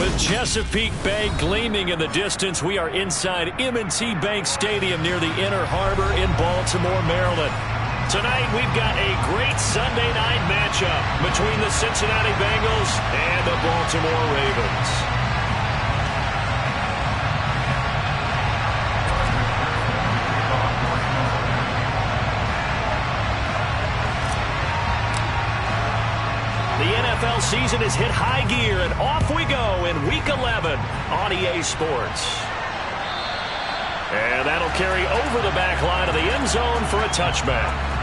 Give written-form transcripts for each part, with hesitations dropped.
The Chesapeake Bay gleaming in the distance. We are inside M&T Bank Stadium near the Inner Harbor in Baltimore, Maryland. Tonight, we've got a great Sunday night matchup between the Cincinnati Bengals and the Baltimore Ravens. The NFL season has hit high gear, and off we go in Week 11 on EA Sports. And that'll carry over the back line of the end zone for a touchback.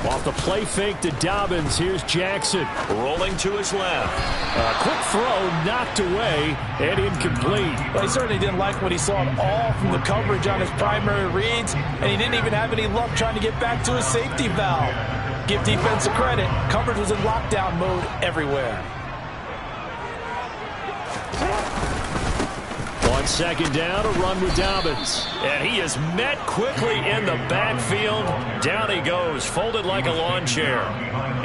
Off the play fake to Dobbins. Here's Jackson rolling to his left. A quick throw knocked away and incomplete. Well, he certainly didn't like what he saw at all from the coverage on his primary reads, and he didn't even have any luck trying to get back to his safety valve. Give defense credit. Coverage was in lockdown mode everywhere. On second down, a run with Dobbins. And he is met quickly in the backfield. Down he goes, folded like a lawn chair.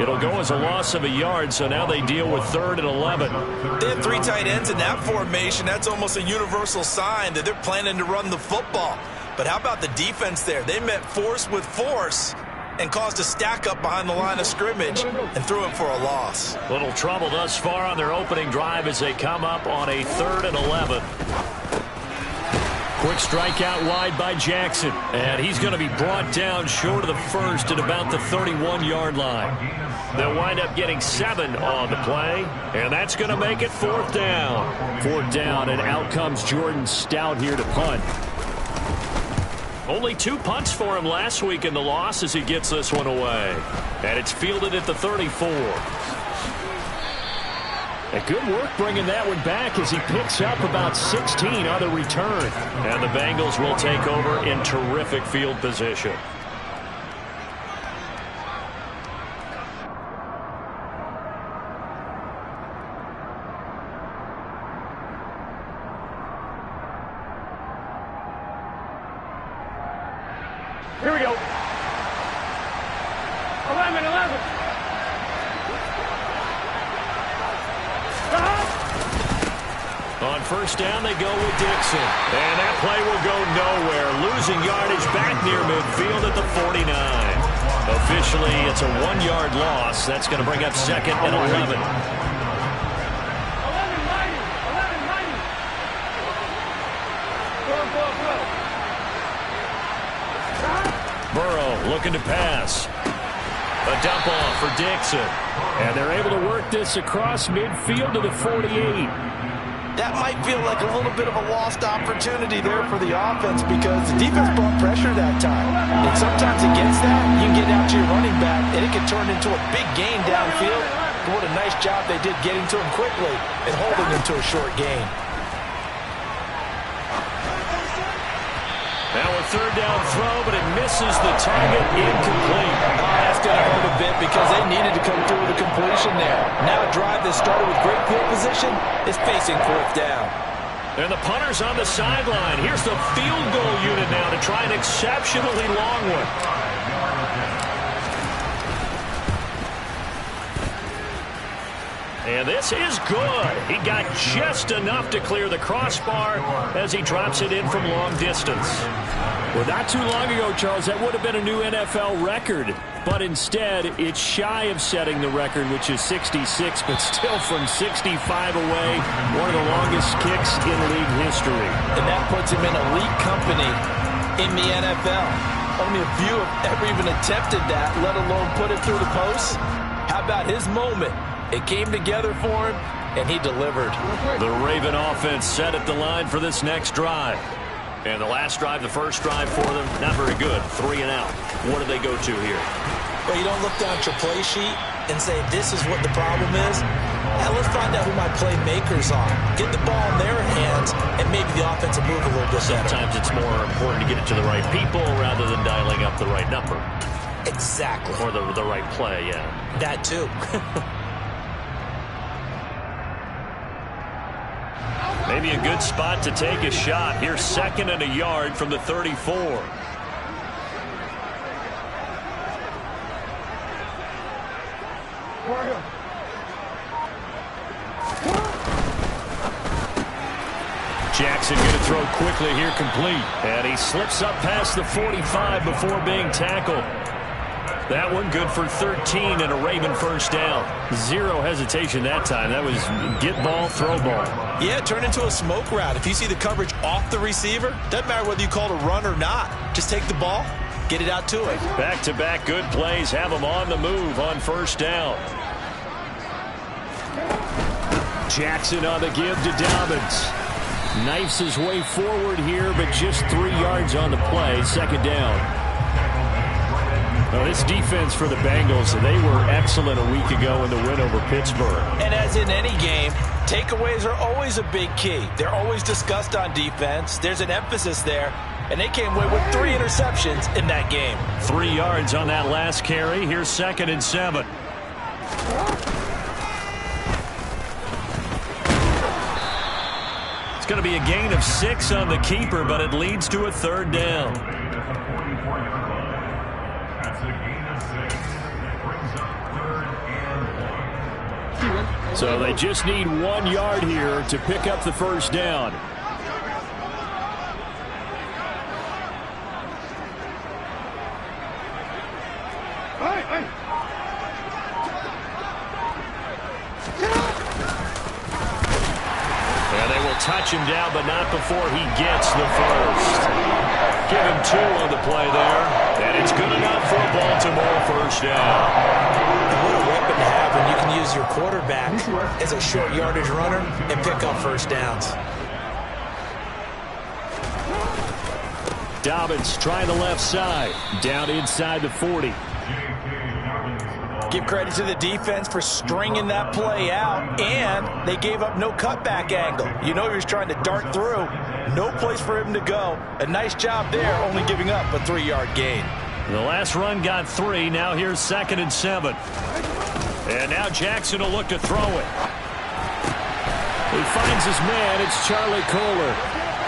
It'll go as a loss of a yard, so now they deal with 3rd and 11. They have 3 tight ends in that formation. That's almost a universal sign that they're planning to run the football. But how about the defense there? They met force with force and caused a stack up behind the line of scrimmage and threw him for a loss. Little trouble thus far on their opening drive as they come up on a 3rd and 11. Quick strike out wide by Jackson. And he's going to be brought down short of the first at about the 31-yard line. They'll wind up getting 7 on the play. And that's going to make it 4th down. 4th down, and out comes Jordan Stout here to punt. Only 2 punts for him last week in the loss as he gets this one away. And it's fielded at the 34. And good work bringing that one back as he picks up about 16 on the return. And the Bengals will take over in terrific field position. Here we go. 11. On first down, they go with Dixon. And that play will go nowhere. Losing yardage back near midfield at the 49. Officially, it's a 1-yard loss. That's going to bring up 2nd and 11. Burrow looking to pass. A dump off for Dixon. And they're able to work this across midfield to the 48. That might feel like a little bit of a lost opportunity there for the offense because the defense brought pressure that time. And sometimes against that, you can get out to your running back, and it can turn into a big gain downfield. But what a nice job they did getting to him quickly and holding him to a short gain. Now a 3rd down throw, but it misses the target. Incomplete. That's going to hurt a bit because they needed to come through with a completion there. Now a drive that started with great field position is facing 4th down. And the punter's on the sideline. Here's the field goal unit now to try an exceptionally long one. And this is good. He got just enough to clear the crossbar as he drops it in from long distance. Well, not too long ago, Charles, that would have been a new NFL record. But instead, it's shy of setting the record, which is 66, but still from 65 away, one of the longest kicks in league history. And that puts him in elite company in the NFL. Only a few have ever even attempted that, let alone put it through the post. How about his moment? It came together for him, and he delivered. The Raven offense set at the line for this next drive. And the last drive, the first drive for them, not very good. 3 and out. What do they go to here? Well, you don't look down at your play sheet and say, this is what the problem is. Yeah, let's find out who my playmakers are. Get the ball in their hands, and maybe the offense will move a little bit better. Sometimes it's more important to get it to the right people rather than dialing up the right number. Exactly. Or the right play, yeah. That too. Maybe a good spot to take a shot. Here's 2nd and a yard from the 34. Jackson going to throw quickly here, complete. And he slips up past the 45 before being tackled. That one good for 13 and a Raven first down. Zero hesitation that time. That was get ball, throw ball. Yeah, turn into a smoke route. If you see the coverage off the receiver, doesn't matter whether you call it a run or not. Just take the ball, get it out to him. Back-to-back good plays have him on the move on first down. Jackson on the give to Dobbins. Knifes his way forward here, but just 3 yards on the play. 2nd down. Now, this defense for the Bengals, they were excellent a week ago in the win over Pittsburgh. And as in any game, takeaways are always a big key. They're always discussed on defense. There's an emphasis there, and they came away with 3 interceptions in that game. 3 yards on that last carry. Here's 2nd and 7. It's going to be a gain of 6 on the keeper, but it leads to a 3rd down. So they just need 1 yard here to pick up the first down. And they will touch him down, but not before he gets the first. Give him 2 on the play there, and it's good enough for a Baltimore first down. What a weapon to have when you can use your quarterback as a short yardage runner and pick up first downs. Dobbins trying the left side. Down inside the 40. Give credit to the defense for stringing that play out, and they gave up no cutback angle. You know he was trying to dart through. No place for him to go. A nice job there, only giving up a 3-yard gain. The last run got 3. Now here's 2nd and 7. And now Jackson will look to throw it. He finds his man. It's Charlie Kohler.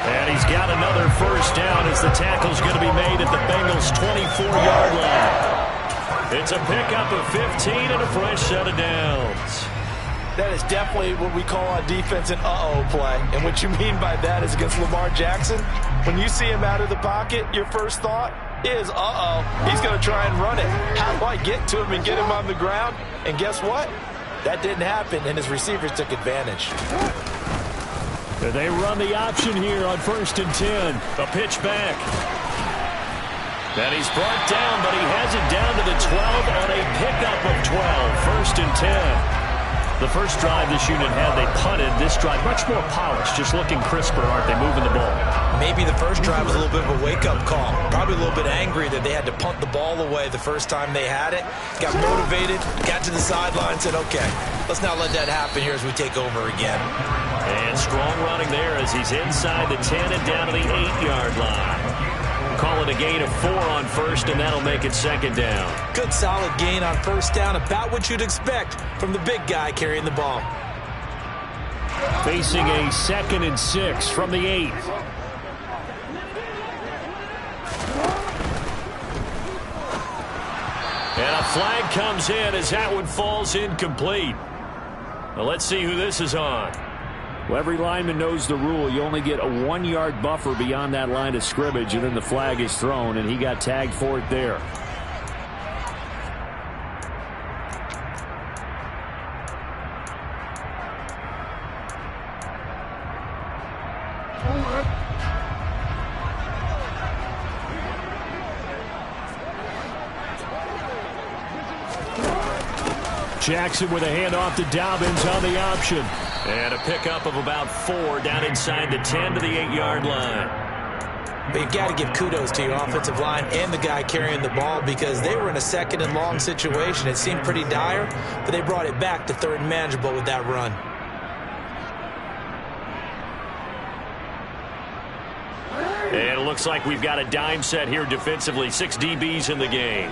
And he's got another first down as the tackle's going to be made at the Bengals' 24-yard line. It's a pickup of 15 and a fresh set of downs. That is definitely what we call on defense an uh-oh play. And what you mean by that is against Lamar Jackson, when you see him out of the pocket, your first thought is, uh-oh, he's going to try and run it. How do I get to him and get him on the ground? And guess what? That didn't happen, and his receivers took advantage. They run the option here on 1st and 10. A pitch back. And he's brought down, but he has it down to the 12 on a pickup of 12. 1st and 10. The first drive this unit had, they punted. This drive, much more polished, just looking crisper, aren't they, moving the ball? Maybe the first drive was a little bit of a wake-up call. Probably a little bit angry that they had to punt the ball away the first time they had it. Got motivated, got to the sideline, said, okay, let's not let that happen here as we take over again. And strong running there as he's inside the 10 and down to the 8-yard line. Call it a gain of 4 on 1st, and that'll make it 2nd down. Good solid gain on 1st down, about what you'd expect from the big guy carrying the ball. Facing a 2nd and 6 from the 8. And a flag comes in as that one falls incomplete. Now let's see who this is on. Well, every lineman knows the rule. You only get a 1-yard buffer beyond that line of scrimmage, and then the flag is thrown, and he got tagged for it there. Jackson with a handoff to Dobbins on the option. And a pickup of about 4 down inside the 10 to the 8-yard line. But you've got to give kudos to your offensive line and the guy carrying the ball because they were in a second and long situation. It seemed pretty dire, but they brought it back to third and manageable with that run. And it looks like we've got a dime set here defensively. 6 DBs in the game.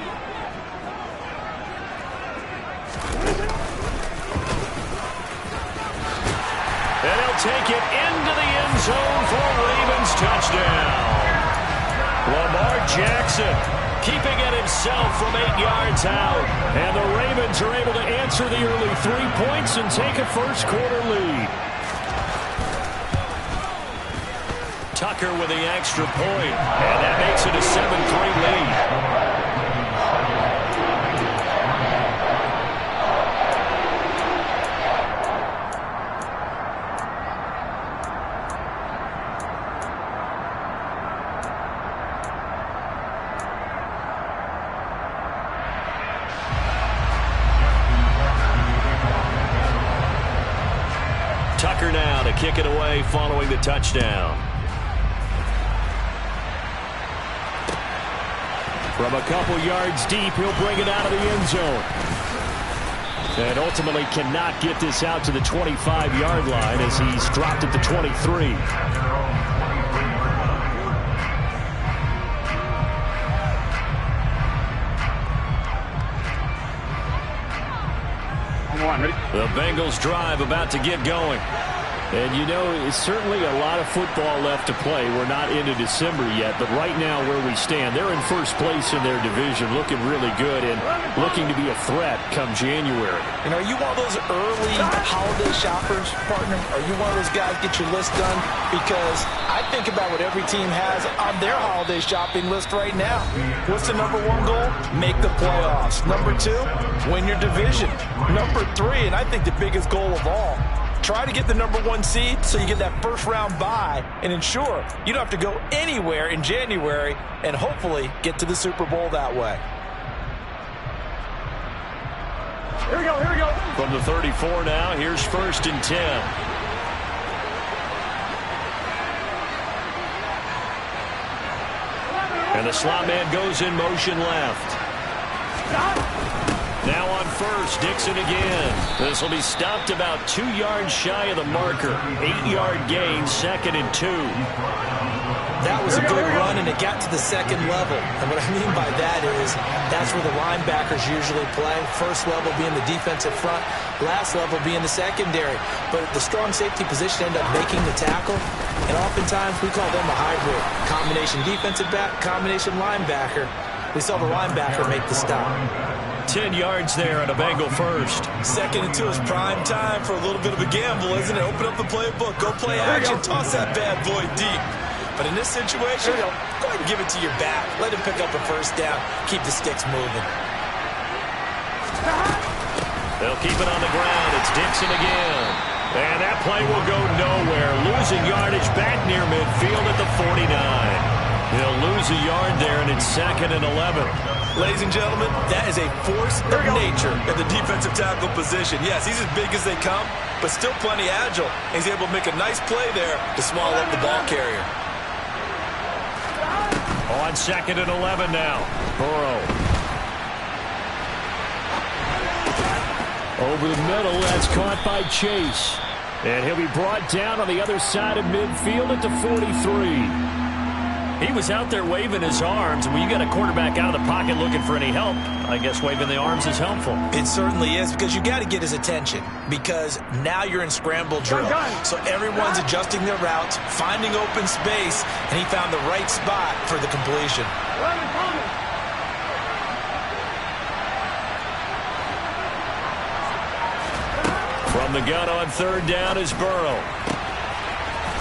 And he'll take it into the end zone for a Ravens touchdown. Lamar Jackson keeping it himself from 8 yards out. And the Ravens are able to answer the early 3 points and take a first-quarter lead. Tucker with the extra point, and that makes it a 7-3 lead. Tucker now to kick it away following the touchdown. From a couple yards deep, he'll bring it out of the end zone. And ultimately cannot get this out to the 25-yard line as he's dropped at the 23. The Bengals drive about to get going. And, you know, it's certainly a lot of football left to play. We're not into December yet, but right now where we stand, they're in first place in their division, looking really good and looking to be a threat come January. And are you one of those early holiday shoppers, partner? Are you one of those guys get your list done? Because I think about what every team has on their holiday shopping list right now. What's the number 1 goal? Make the playoffs. Number 2, win your division. Number 3, and I think the biggest goal of all, try to get the number 1 seed so you get that first-round bye and ensure you don't have to go anywhere in January and hopefully get to the Super Bowl that way. Here we go, here we go. From the 34 now, here's 1st and 10. And the slot man goes in motion left. Now on first, Dixon again. This will be stopped about 2 yards shy of the marker. 8-yard gain, 2nd and 2. That was a good run, and it got to the second level. And what I mean by that is that's where the linebackers usually play. First level being the defensive front, last level being the secondary. But the strong safety position ended up making the tackle, and oftentimes we call them a hybrid. Combination defensive back, combination linebacker. We saw the linebacker make the stop. 10 yards there and a Bengal first. 2nd and 2 is prime time for a little bit of a gamble, isn't it? Open up the playbook, go play action, toss that bad boy deep. But in this situation, go ahead and give it to your back. Let him pick up a first down. Keep the sticks moving. They'll keep it on the ground. It's Dixon again. And that play will go nowhere. Losing yardage back near midfield at the 49. He'll lose a yard there, and it's 2nd and 11. Ladies and gentlemen, that is a force of nature at the defensive tackle position. Yes, he's as big as they come, but still plenty agile. He's able to make a nice play there to swallow up the ball carrier. On 2nd and 11 now. Burrow. Over the middle, that's caught by Chase. And he'll be brought down on the other side of midfield at the 43. He was out there waving his arms, and when you got a quarterback out of the pocket looking for any help, I guess waving the arms is helpful. It certainly is, because you got to get his attention, because now you're in scramble drill. So everyone's adjusting their routes, finding open space, and he found the right spot for the completion. From the gun on 3rd down is Burrow.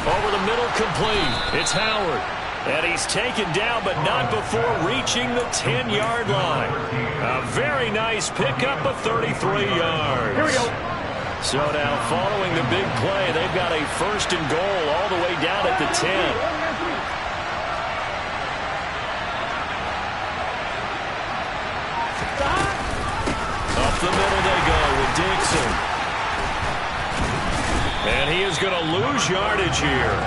Over the middle, complete. It's Howard. And he's taken down, but not before reaching the 10-yard line. A very nice pickup of 33 yards. Here we go. So now, following the big play, they've got a 1st and goal all the way down at the 10. Up the middle they go with Dixon. And he is going to lose yardage here.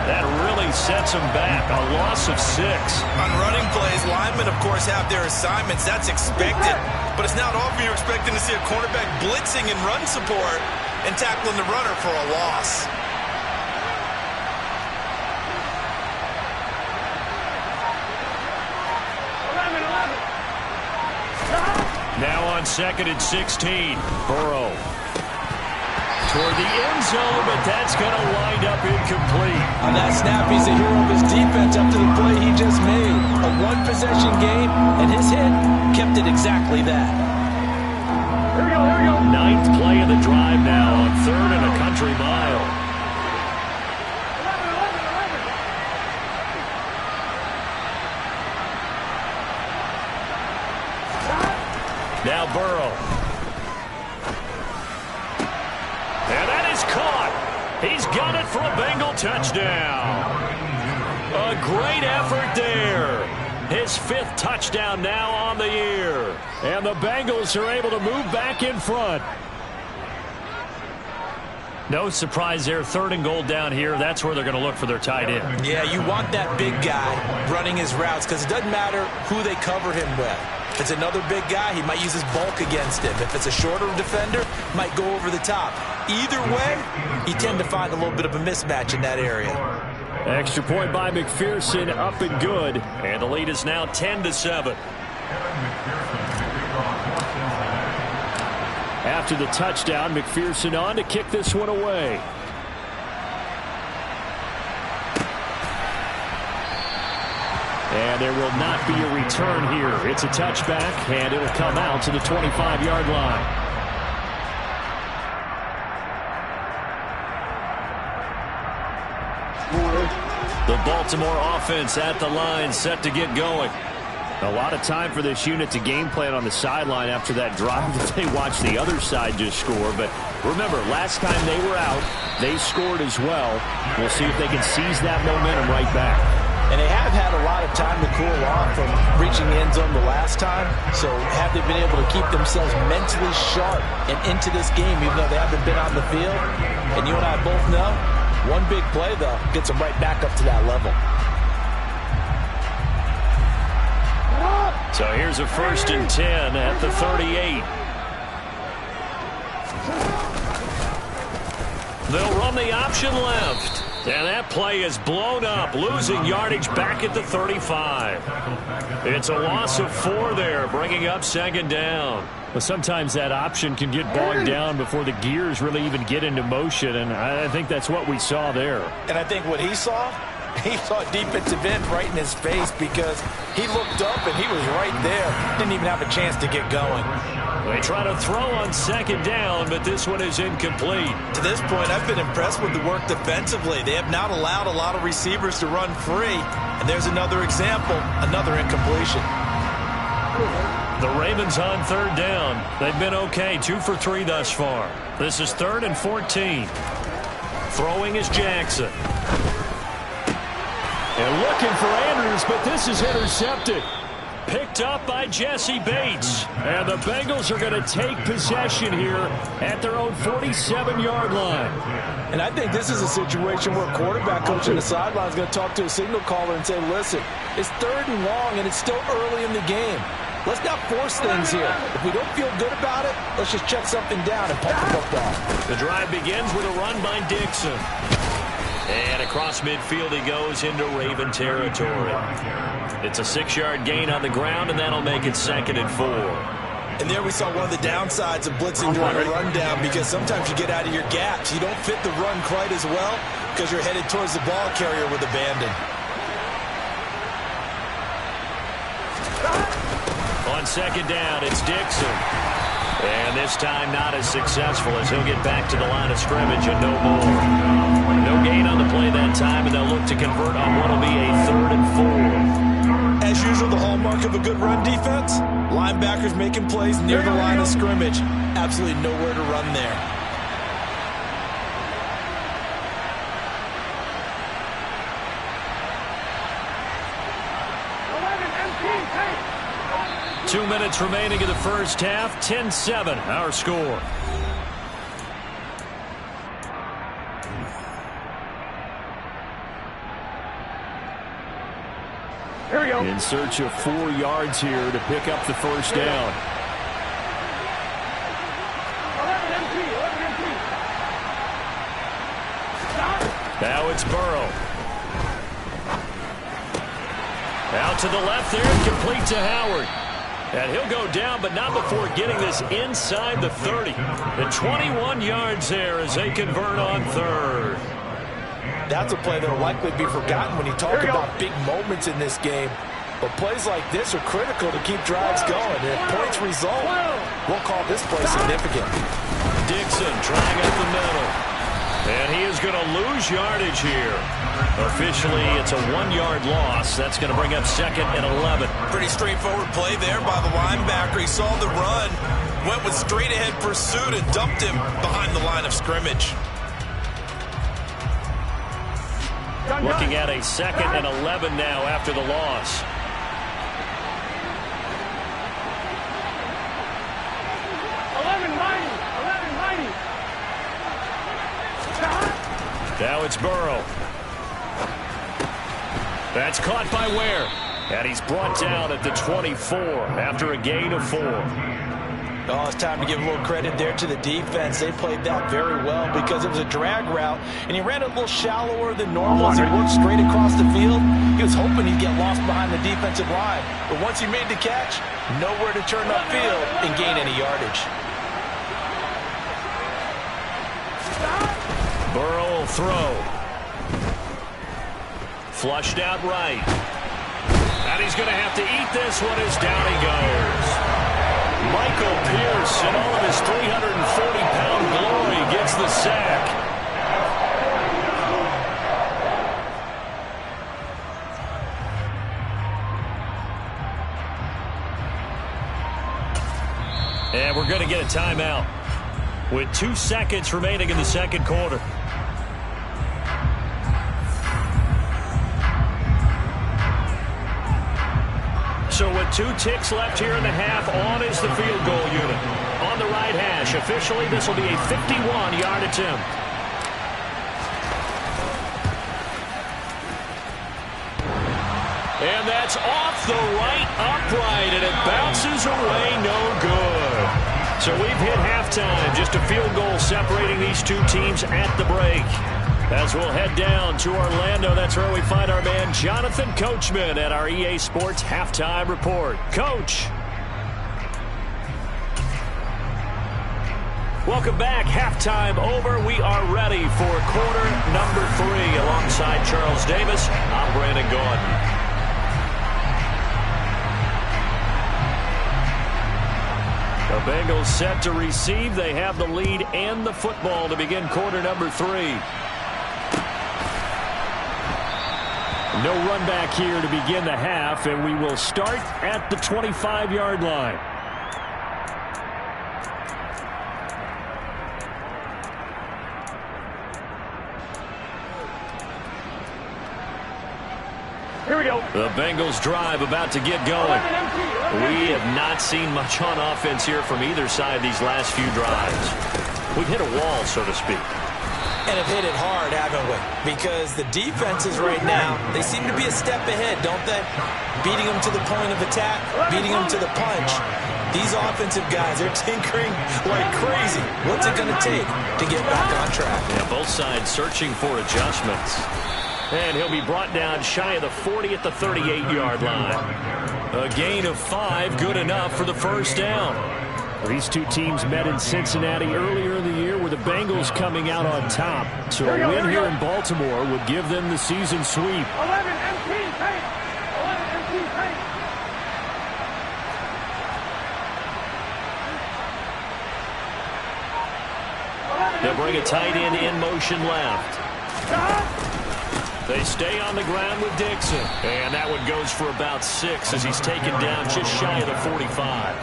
That really sets them back. A loss of 6. On running plays, linemen, of course, have their assignments. That's expected. But it's not often you're expecting to see a cornerback blitzing in run support and tackling the runner for a loss. Now on 2nd and 16. Burrow toward the end zone, but that's going to wind up incomplete. On that snap, he's a hero of his defense up to the play he just made. A one-possession game, and his hit kept it exactly that. Here we go, here we go. 9th play of the drive now on 3rd and a country mile. 11. Now Burrow. And that is caught. He's got it for a Bengal touchdown. A great effort there. His 5th touchdown now on the year. And the Bengals are able to move back in front. No surprise there. 3rd and goal down here. That's where they're going to look for their tight end. Yeah, you want that big guy running his routes because it doesn't matter who they cover him with. If it's another big guy, he might use his bulk against him. If it's a shorter defender, might go over the top. Either way, you tend to find a little bit of a mismatch in that area. Extra point by McPherson, up and good. And the lead is now 10-7. After the touchdown, McPherson on to kick this one away. And there will not be a return here. It's a touchback, and it'll come out to the 25-yard line. The Baltimore offense at the line, set to get going. A lot of time for this unit to game plan on the sideline after that drive that they watched the other side just score. But remember, last time they were out, they scored as well. We'll see if they can seize that momentum right back. And they have had a lot of time to cool off from reaching the end zone the last time. So have they been able to keep themselves mentally sharp and into this game, even though they haven't been on the field? And you and I both know, one big play, though, gets them right back up to that level. So here's a 1st and 10 at the 38. They'll run the option left. And that play is blown up, losing yardage back at the 35. It's a loss of 4 there, bringing up 2nd down. But sometimes that option can get bogged down before the gears really even get into motion, and I think that's what we saw there. And I think what he saw defensive end right in his face because he looked up and he was right there. Didn't even have a chance to get going. They try to throw on 2nd down, but this one is incomplete. To this point, I've been impressed with the work defensively. They have not allowed a lot of receivers to run free. And there's another example, another incompletion. The Ravens on 3rd down. They've been okay, 2 for 3 thus far. This is 3rd and 14. Throwing is Jackson. And looking for Andrews, but this is intercepted. Picked up by Jesse Bates. And the Bengals are going to take possession here at their own 47-yard line. And I think this is a situation where a quarterback coach on the sideline is going to talk to a signal caller and say, listen, it's 3rd and long and it's still early in the game. Let's not force things here. If we don't feel good about it, let's just check something down and pump the football. The drive begins with a run by Dixon. And across midfield he goes into Raven territory. It's a 6-yard gain on the ground, and that'll make it 2nd and 4. And there we saw one of the downsides of blitzing during a rundown because sometimes you get out of your gaps. You don't fit the run quite as well because you're headed towards the ball carrier with abandon. On 2nd down, it's Dixon. And this time not as successful as he'll get back to the line of scrimmage and no more. No gain on the play that time, and they'll look to convert on what will be a 3rd and 4. As usual, the hallmark of a good run defense, linebackers making plays near the line of scrimmage. Absolutely nowhere to run there. Hey. 2 minutes remaining in the first half, 10-7, our score. In search of 4 yards here to pick up the first down. Now it's Burrow. Out to the left there, complete to Howard. And he'll go down, but not before getting this inside the 30. And 21 yards there as they convert on third. That's a play that will likely be forgotten when you talk about big moments in this game. But plays like this are critical to keep drives going. And if points result, we'll call this play significant. Dixon trying up the middle. And he is going to lose yardage here. Officially, it's a 1-yard loss. That's going to bring up 2nd and 11. Pretty straightforward play there by the linebacker. He saw the run, went with straight-ahead pursuit, and dumped him behind the line of scrimmage. Looking at a 2nd and 11 now after the loss. Now it's Burrow. That's caught by Ware. And he's brought down at the 24 after a gain of 4. Oh, it's time to give a little credit there to the defense. They played that very well because it was a drag route, and he ran it a little shallower than normal as he worked straight across the field. He was hoping he'd get lost behind the defensive line. But once he made the catch, nowhere to turn upfield and gain any yardage. Burrow will throw. Flushed out right. And he's going to have to eat this one as down he goes. Michael Pierce, in all of his 340-pound glory, gets the sack. And we're going to get a timeout with 2 seconds remaining in the second quarter. So with 2 ticks left here in the half, on is the field goal unit. On the right hash, officially this will be a 51-yard attempt. And that's off the right upright, and it bounces away, no good. So we've hit halftime, just a field goal separating these 2 teams at the break. As we'll head down to Orlando, that's where we find our man Jonathan Coachman at our EA Sports Halftime Report. Coach. Welcome back. Halftime over. We are ready for quarter number 3. Alongside Charles Davis, I'm Brandon Gaudin. The Bengals set to receive. They have the lead and the football to begin quarter number 3. No run back here to begin the half, and we will start at the 25-yard line. Here we go. The Bengals drive about to get going. We have not seen much on offense here from either side these last few drives. We've hit a wall, so to speak. And have hit it hard, haven't we? Because the defenses right now, they seem to be a step ahead, don't they? Beating them to the point of attack, beating them to the punch. These offensive guys, they're tinkering like crazy. What's it going to take to get back on track? Yeah, both sides searching for adjustments. And he'll be brought down shy of the 40 at the 38-yard line. A gain of 5, good enough for the first down. These 2 teams met in Cincinnati earlier in the year with the Bengals coming out on top. So a win here in Baltimore would give them the season sweep. 11 MT paint. 11 MT paint. They'll bring a tight end in motion left. They stay on the ground with Dixon. And that one goes for about 6 as he's taken down just shy of the 45.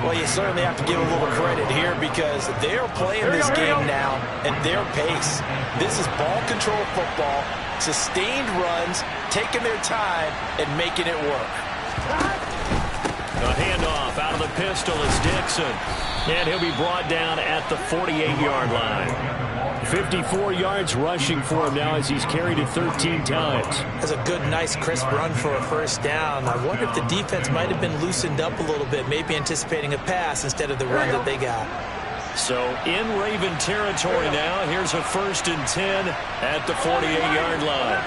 Well, you certainly have to give a little credit here because they're playing this game now at their pace. This is ball control football, sustained runs, taking their time and making it work. A handoff out of the pistol is Dixon. And he'll be brought down at the 48-yard line. 54 yards rushing for him now as he's carried it 13 times. That's a good, nice, crisp run for a first down. I wonder if the defense might have been loosened up a little bit, maybe anticipating a pass instead of the run that they got. So in Raven territory now, here's a 1st and 10 at the 48-yard line.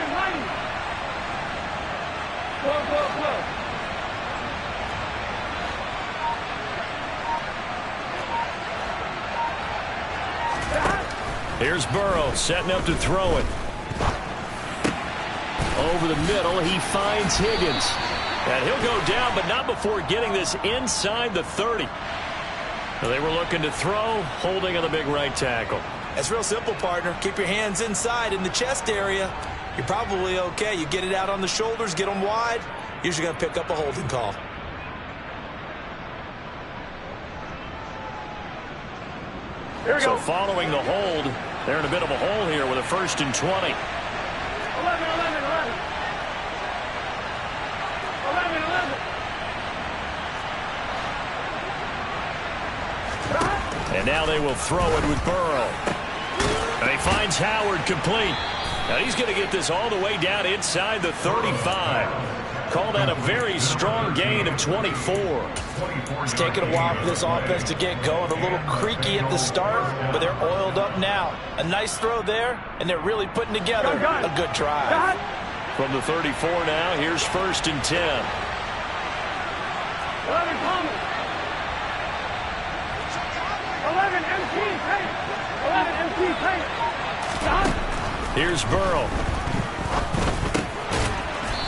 Here's Burrow setting up to throw it. Over the middle, he finds Higgins. And he'll go down, but not before getting this inside the 30. They were looking to throw, holding on the big right tackle. It's real simple, partner. Keep your hands inside in the chest area. You're probably okay. You get it out on the shoulders, get them wide. Usually going to pick up a holding call. So following the hold, they're in a bit of a hole here with a 1st and 20. 11. And now they will throw it with Burrow. And he finds Howard complete. Now he's going to get this all the way down inside the 35. Call that a very strong gain of 24. It's taken a while for this offense to get going. A little creaky at the start, but they're oiled up now. A nice throw there, and they're really putting together a good drive. From the 34 now, here's 1st and 10. 11 coming. 11 MT paint. 11 MT paint. Here's Burrow.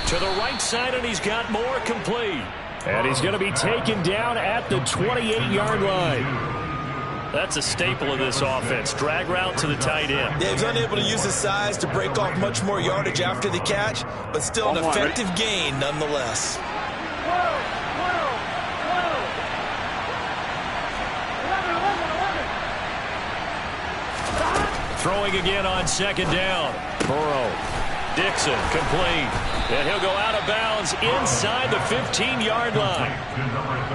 To the right side, and he's got more complete. And he's going to be taken down at the 28-yard line. That's a staple of this offense. Drag route to the tight end. Yeah, he's unable to use his size to break off much more yardage after the catch, but still an effective gain nonetheless. Throwing again on 2nd down. Burrow. Dixon complete. And he'll go out of bounds inside the 15-yard line.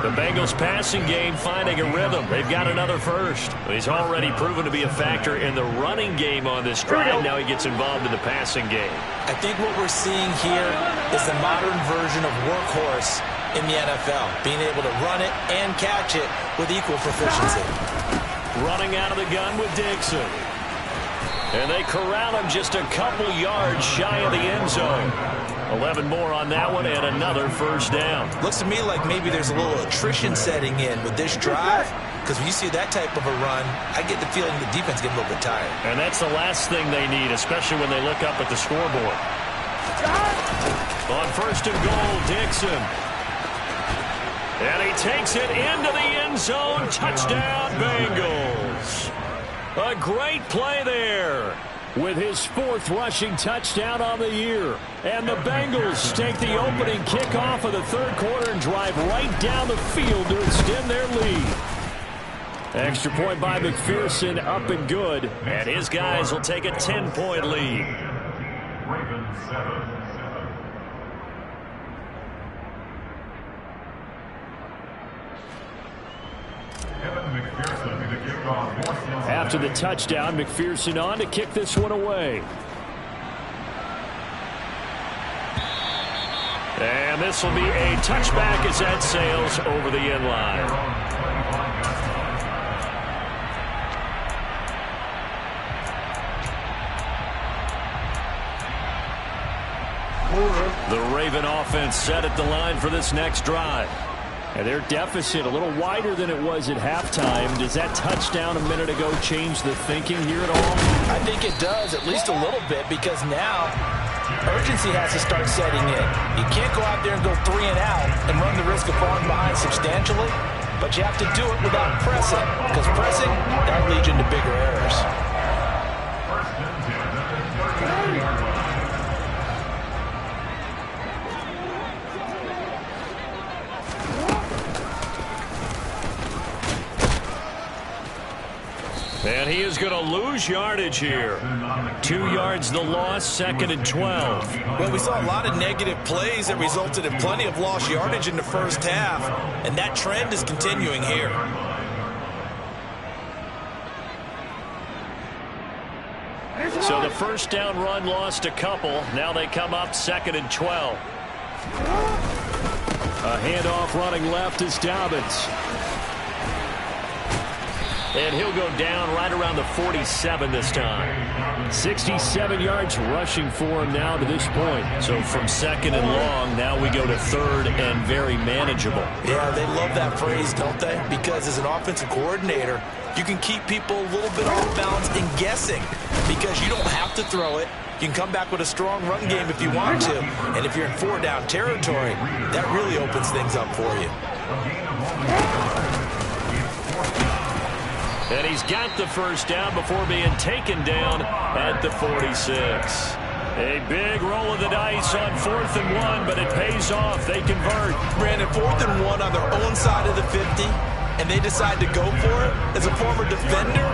The Bengals passing game finding a rhythm. They've got another first. He's already proven to be a factor in the running game on this drive. Now he gets involved in the passing game. I think what we're seeing here is the modern version of workhorse in the NFL. Being able to run it and catch it with equal proficiency. Running out of the gun with Dixon. And they corral him just a couple yards shy of the end zone. 11 more on that one and another first down. Looks to me like maybe there's a little attrition setting in with this drive, because when you see that type of a run, I get the feeling the defense getting a little bit tired. And that's the last thing they need, especially when they look up at the scoreboard. On 1st and goal, Dixon. And he takes it into the end zone. Touchdown, Bengals. A great play there with his 4th rushing touchdown on the year. And the Bengals take the opening kickoff of the 3rd quarter and drive right down the field to extend their lead. Extra point by McPherson, up and good. And his guys will take a 10-point lead. Ravens 7. After the touchdown, McPherson on to kick this one away. And this will be a touchback as that sails over the end line. The Raven offense set at the line for this next drive. And their deficit a little wider than it was at halftime. Does that touchdown a minute ago change the thinking here at all? I think it does, at least a little bit, because now urgency has to start setting in. You can't go out there and go 3 and out and run the risk of falling behind substantially, but you have to do it without pressing, because pressing, that leads you into bigger errors. And he is going to lose yardage here. 2 yards the loss, 2nd and 12. Well, we saw a lot of negative plays that resulted in plenty of lost yardage in the first half, and that trend is continuing here. So the first down run lost a couple. Now they come up 2nd and 12. A handoff running left is Dobbins. And he'll go down right around the 47 this time. 67 yards rushing for him now to this point. So from 2nd and long, now we go to 3rd and very manageable. Yeah, they love that phrase, don't they? Because as an offensive coordinator, you can keep people a little bit off balance and guessing because you don't have to throw it. You can come back with a strong run game if you want to. And if you're in 4-down territory, that really opens things up for you. And he's got the first down before being taken down at the 46. A big roll of the dice on 4th and 1, but it pays off. They convert. Brandon, 4th and 1 on their own side of the 50, and they decide to go for it. As a former defender,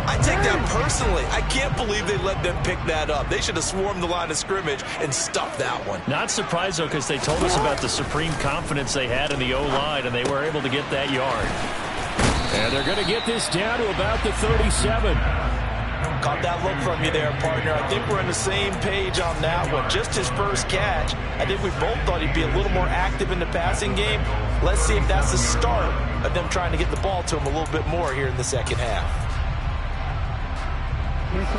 I take that personally. I can't believe they let them pick that up. They should have swarmed the line of scrimmage and stuffed that one. Not surprised, though, because they told us about the supreme confidence they had in the O-line, and they were able to get that yard. And they're going to get this down to about the 37. Caught that look from you there, partner. I think we're on the same page on that one. Just his first catch. I think we both thought he'd be a little more active in the passing game. Let's see if that's the start of them trying to get the ball to him a little bit more here in the second half.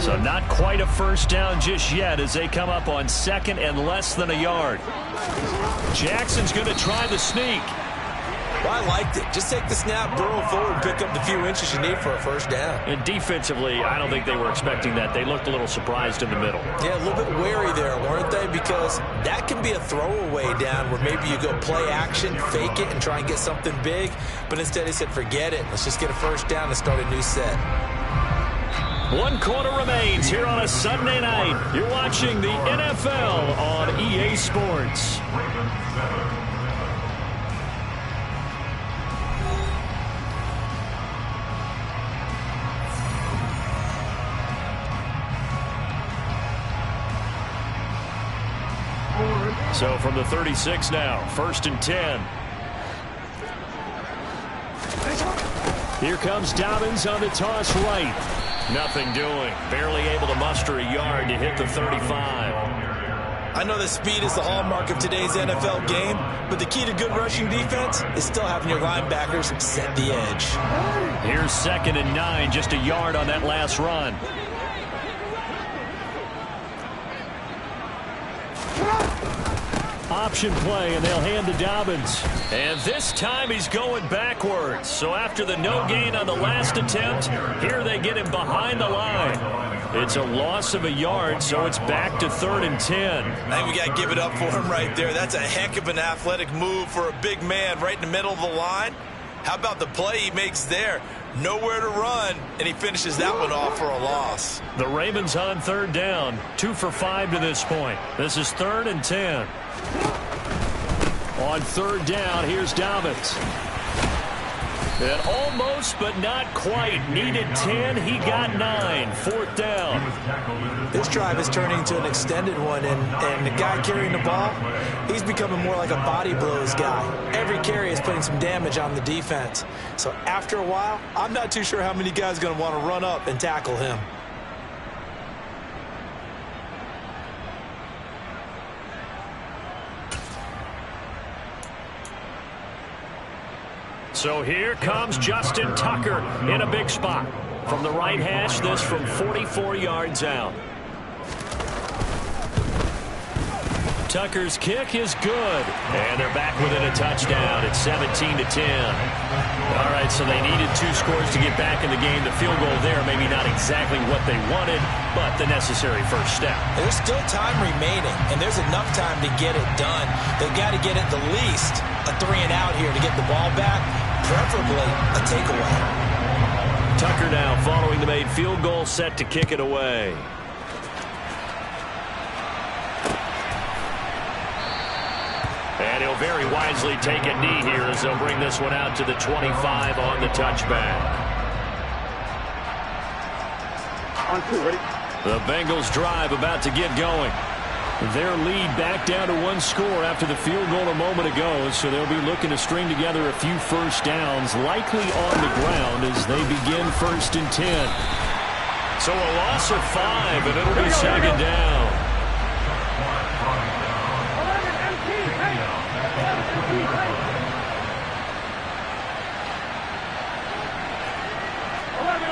So not quite a first down just yet as they come up on 2nd and less than a yard. Jackson's going to try the sneak. Well, I liked it. Just take the snap, burrow forward, pick up the few inches you need for a first down. And defensively, I don't think they were expecting that. They looked a little surprised in the middle. Yeah, a little bit wary there, weren't they? Because that can be a throwaway down where maybe you go play action, fake it, and try and get something big. But instead they said, forget it. Let's just get a first down and start a new set. 1 quarter remains here on a Sunday night. You're watching the NFL on EA Sports. So from the 36 now, 1st and 10. Here comes Dobbins on the toss right. Nothing doing. Barely able to muster a yard to hit the 35. I know that speed is the hallmark of today's NFL game, but the key to good rushing defense is still having your linebackers set the edge. Here's 2nd and 9, just a yard on that last run. Option play, and they'll hand to Dobbins. And this time he's going backwards. So after the no gain on the last attempt, here they get him behind the line. It's a loss of a yard, so it's back to 3rd and 10. I think we got to give it up for him right there. That's a heck of an athletic move for a big man right in the middle of the line. How about the play he makes there? Nowhere to run, and he finishes that one off for a loss. The Ravens on 3rd down, 2 for 5 to this point. This is 3rd and 10. On 3rd down, here's Dobbins. And almost, but not quite. Needed 10, he got 9. 4th down. This drive is turning into an extended one, and the guy carrying the ball, he's becoming more like a body blows guy. Every carry is putting some damage on the defense. So after a while, I'm not too sure how many guys are going to want to run up and tackle him. So here comes Justin Tucker in a big spot. From the right hash, this from 44 yards out. Tucker's kick is good. And they're back within a touchdown. It's 17-10. All right, so they needed 2 scores to get back in the game. The field goal there, maybe not exactly what they wanted, but the necessary first step. There's still time remaining, and there's enough time to get it done. They've got to get at the least a 3-and-out here to get the ball back, preferably a takeaway. Tucker now following the made field goal, set to kick it away. And he'll very wisely take a knee here as they'll bring this one out to the 25 on the touchback. On 2, ready? The Bengals drive about to get going. Their lead back down to 1 score after the field goal a moment ago, so they'll be looking to string together a few first downs, likely on the ground as they begin 1st and 10. So a loss of 5, and it'll be 2nd down. 11 empty, hey! 11 empty, hey! 11.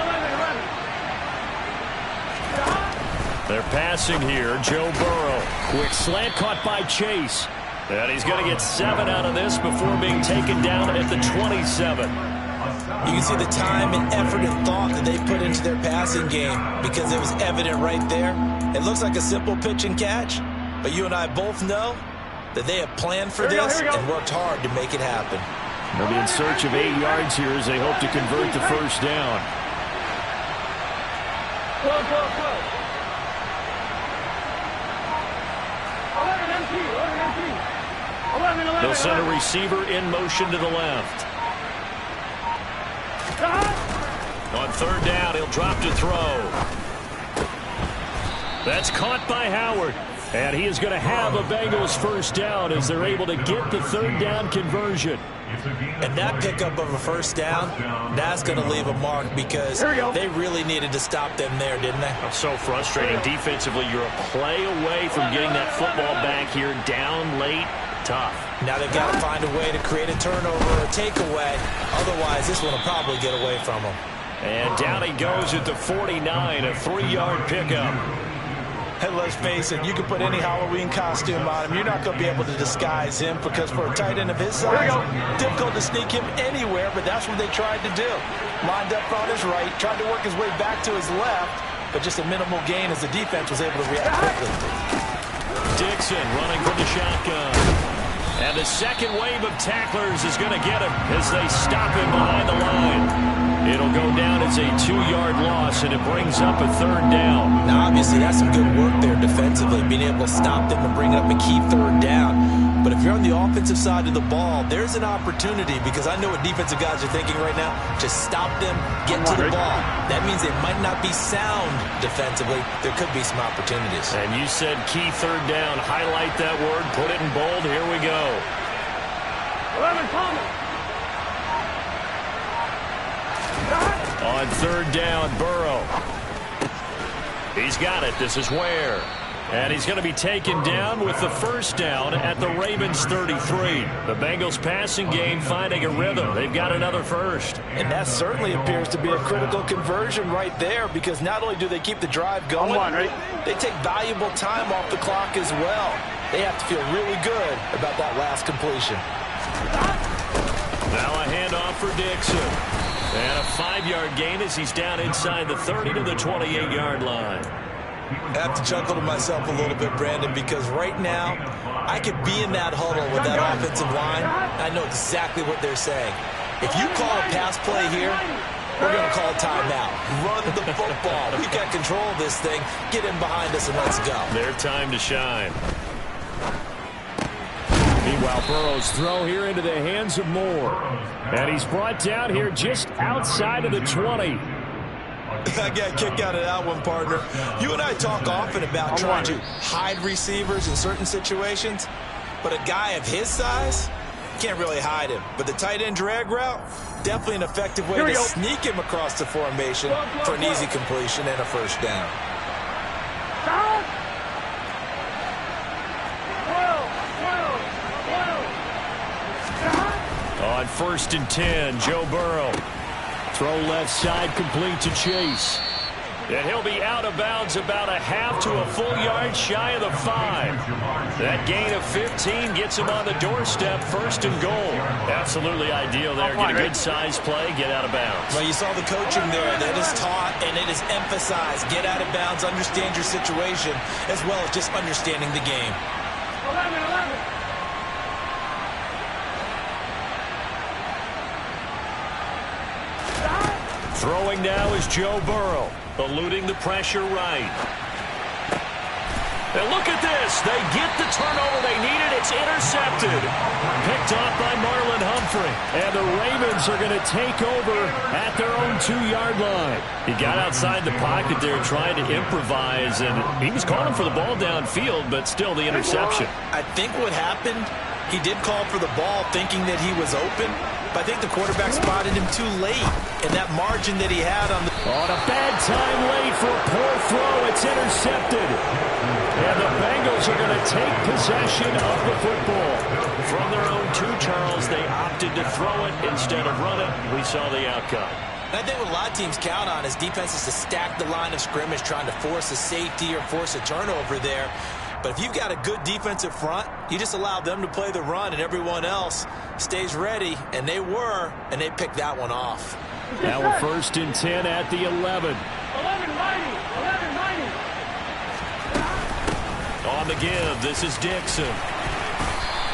They're passing here. Joe Burrow. Quick slant caught by Chase. And he's going to get 7 out of this before being taken down at the 27. You can see the time and effort and thought that they put into their passing game because it was evident right there. It looks like a simple pitch and catch, but you and I both know that they have planned for this and worked hard to make it happen. They'll be in search of 8 yards here as they hope to convert the first down. Close. 11. They'll send a receiver in motion to the left. On 3rd down, he'll drop to throw. That's caught by Howard. And he is going to have a Bengals first down as they're able to get the 3rd down conversion. And that pickup of a first down, that's going to leave a mark because they really needed to stop them there, didn't they? That's so frustrating. Defensively, you're a play away from getting that football back here down late. Tough. Now they've got to find a way to create a turnover or a takeaway. Otherwise, this one will probably get away from them. And down he goes at the 49, a 3-yard pickup. Hey, let's face it, you can put any Halloween costume on him. You're not going to be able to disguise him because for a tight end of his size, difficult to sneak him anywhere, but that's what they tried to do. Lined up on his right, tried to work his way back to his left, but just a minimal gain as the defense was able to react quickly. Dixon running from the shotgun. And the second wave of tacklers is going to get him as they stop him behind the line. It'll go down as a 2-yard loss, and it brings up a 3rd down. Now, obviously, that's some good work there defensively, being able to stop them and bring up a key 3rd down. But if you're on the offensive side of the ball, there's an opportunity because I know what defensive guys are thinking right now. Just stop them, get to the ball. That means they might not be sound defensively. There could be some opportunities. And you said key 3rd down. Highlight that word. Put it in bold. Here we go. 11, Thomas. On 3rd down, Burrow. He's got it. This is Ware. And he's going to be taken down with the first down at the Ravens 33. The Bengals passing game finding a rhythm. They've got another first. And that certainly appears to be a critical conversion right there because not only do they keep the drive going, they take valuable time off the clock as well. They have to feel really good about that last completion. Now a handoff for Dixon. And a 5-yard gain as he's down inside the 30 to the 28-yard line. I have to chuckle to myself a little bit, Brandon, because right now I could be in that huddle with that offensive line. I know exactly what they're saying. If you call a pass play here, we're going to call a timeout. Run the football. We've got control of this thing. Get in behind us and let's go. Their time to shine. Meanwhile, Burrow's throw here into the hands of Moore. And he's brought down here just outside of the 20. I got a kick out of that one, partner. You and I talk often about trying to hide receivers in certain situations, but a guy of his size can't really hide him. But the tight end drag route, definitely an effective way to sneak him across the formation for an easy completion and a first down. On 1st and 10, Joe Burrow. Throw left side complete to Chase. And he'll be out of bounds about a half to a full yard shy of the 5. That gain of 15 gets him on the doorstep, 1st and goal. Absolutely ideal there. Get a good size play, get out of bounds. Well, you saw the coaching there. That is taught and it is emphasized. Get out of bounds, understand your situation, as well as just understanding the game. 11. Throwing now is Joe Burrow, eluding the pressure right. And look at this. They get the turnover they needed. It's intercepted. Picked off by Marlon Humphrey. And the Ravens are going to take over at their own 2-yard line. He got outside the pocket there trying to improvise, and he was calling for the ball downfield, but still the interception. I think what happened, he did call for the ball thinking that he was open, but I think the quarterback spotted him too late, and that margin that he had on the... On a bad time late for a poor throw, it's intercepted. And the Bengals are going to take possession of the football. From their own 2, Charles, they opted to throw it instead of run it. We saw the outcome. And I think what a lot of teams count on is defenses to stack the line of scrimmage, trying to force a safety or force a turnover there. But if you've got a good defensive front, you just allow them to play the run and everyone else stays ready, and they were, and they picked that one off. Now we're 1st and 10 at the 11. 11 mighty, 11 mighty. On the give, this is Dixon.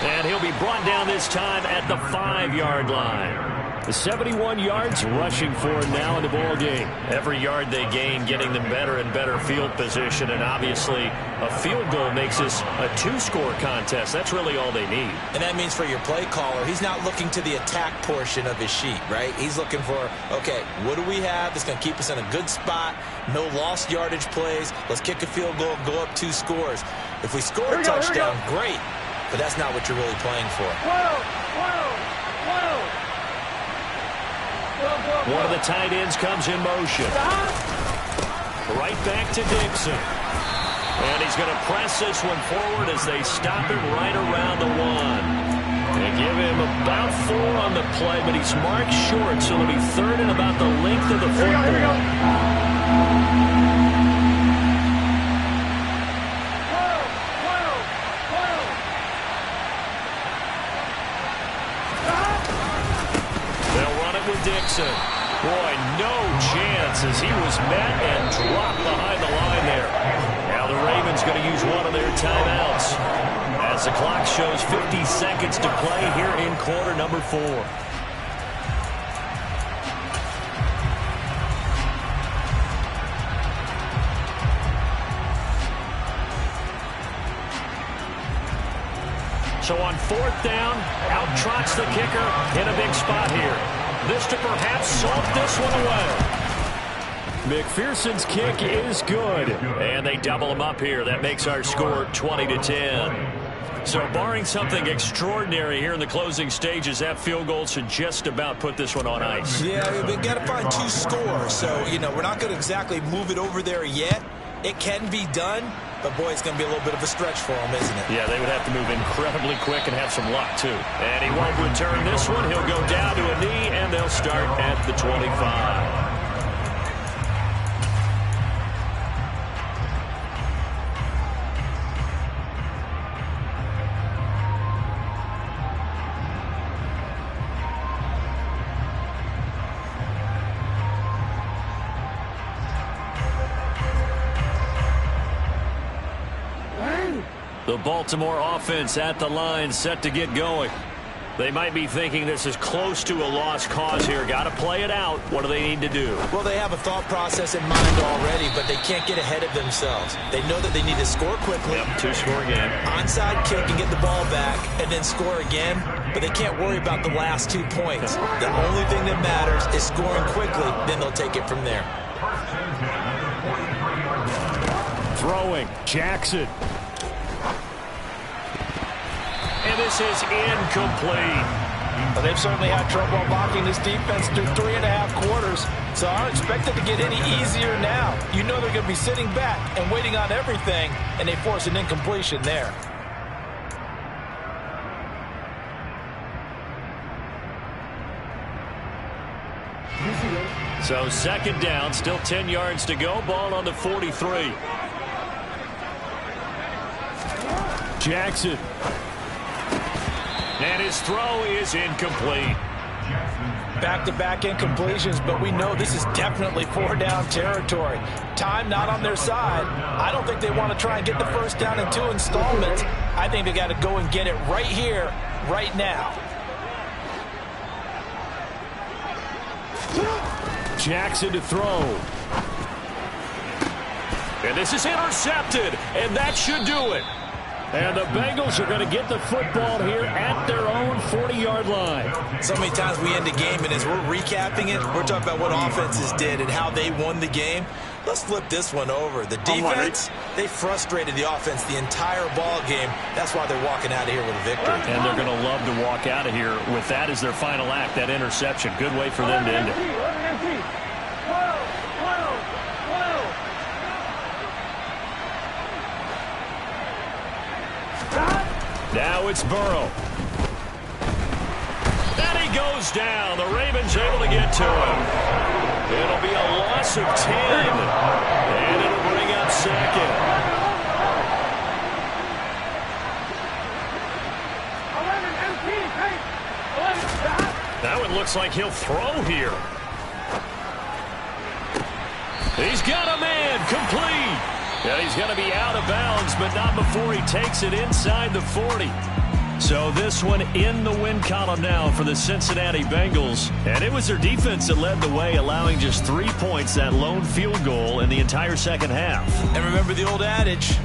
And he'll be brought down this time at the 5-yard line. The 71 yards rushing for now in the ball game. Every yard they gain getting them better and better field position, and obviously a field goal makes this a 2-score contest. That's really all they need. And that means for your play caller, he's not looking to the attack portion of his sheet, right? He's looking for, okay, what do we have that's going to keep us in a good spot? No lost yardage plays. Let's kick a field goal, go up 2 scores. If we score a touchdown, great, but that's not what you're really playing for. One of the tight ends comes in motion. Right back to Dixon. And he's going to press this one forward as they stop it right around the 1. They give him about 4 on the play, but he's marked short, so it'll be 3rd and about the length of the football. Dixon. Boy, no chance as he was met and dropped behind the line there. Now the Ravens going to use one of their timeouts as the clock shows 50 seconds to play here in quarter number 4. So on 4th down, out trots the kicker in a big spot here. This to perhaps salt this one away. McPherson's kick is good. And they double him up here. That makes our score 20-10. So barring something extraordinary here in the closing stages, that field goal should just about put this one on ice. Yeah, we've got to find 2 scores. So, you know, we're not going to exactly move it over there yet. It can be done, but boy, it's going to be a little bit of a stretch for him, isn't it? Yeah, they would have to move incredibly quick and have some luck, too. And he won't return this one. He'll go down to a knee, and they'll start at the 25. The Baltimore offense at the line, set to get going. They might be thinking this is close to a lost cause here. Got to play it out. What do they need to do? Well, they have a thought process in mind already, but they can't get ahead of themselves. They know that they need to score quickly. Yep, 2-score game. Onside kick and get the ball back, and then score again. But they can't worry about the last 2 points. The only thing that matters is scoring quickly. Then they'll take it from there. Throwing, Jackson. And this is incomplete. Well, they've certainly had trouble blocking this defense through 3.5 quarters, so I don't expect it to get any easier now. You know they're going to be sitting back and waiting on everything, and they force an incompletion there. So 2nd down, still 10 yards to go. Ball on the 43. Jackson. And his throw is incomplete. Back-to-back incompletions, but we know this is definitely 4-down territory. Time not on their side. I don't think they want to try and get the 1st down in 2 installments. I think they got to go and get it right here, right now. Jackson to throw. And this is intercepted, and that should do it. And the Bengals are going to get the football here at their own 40-yard line. So many times we end a game, and as we're recapping it, we're talking about what offenses did and how they won the game. Let's flip this one over. The defense, they frustrated the offense the entire ball game. That's why they're walking out of here with a victory. And they're going to love to walk out of here with that as their final act, that interception. Good way for them to end it. Now it's Burrow. And he goes down. The Ravens able to get to him. It'll be a loss of 10. And it'll bring up second. That one looks like he'll throw here. He's got a man. Complete. And he's going to be out of bounds, but not before he takes it inside the 40. So this one in the win column now for the Cincinnati Bengals. And it was their defense that led the way, allowing just 3 points, that lone field goal in the entire second half. And remember the old adage,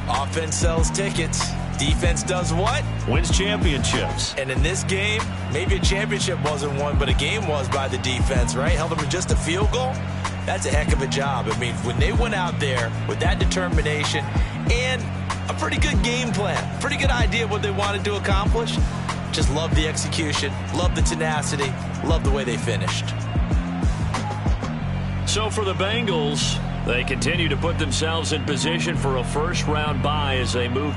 offense sells tickets. Defense does what? Wins championships. And in this game, maybe a championship wasn't won, but a game was by the defense, right? Held them to just a field goal. That's a heck of a job. I mean, when they went out there with that determination and a pretty good game plan, pretty good idea of what they wanted to accomplish, just love the execution, love the tenacity, love the way they finished. So for the Bengals, they continue to put themselves in position for a first-round bye as they move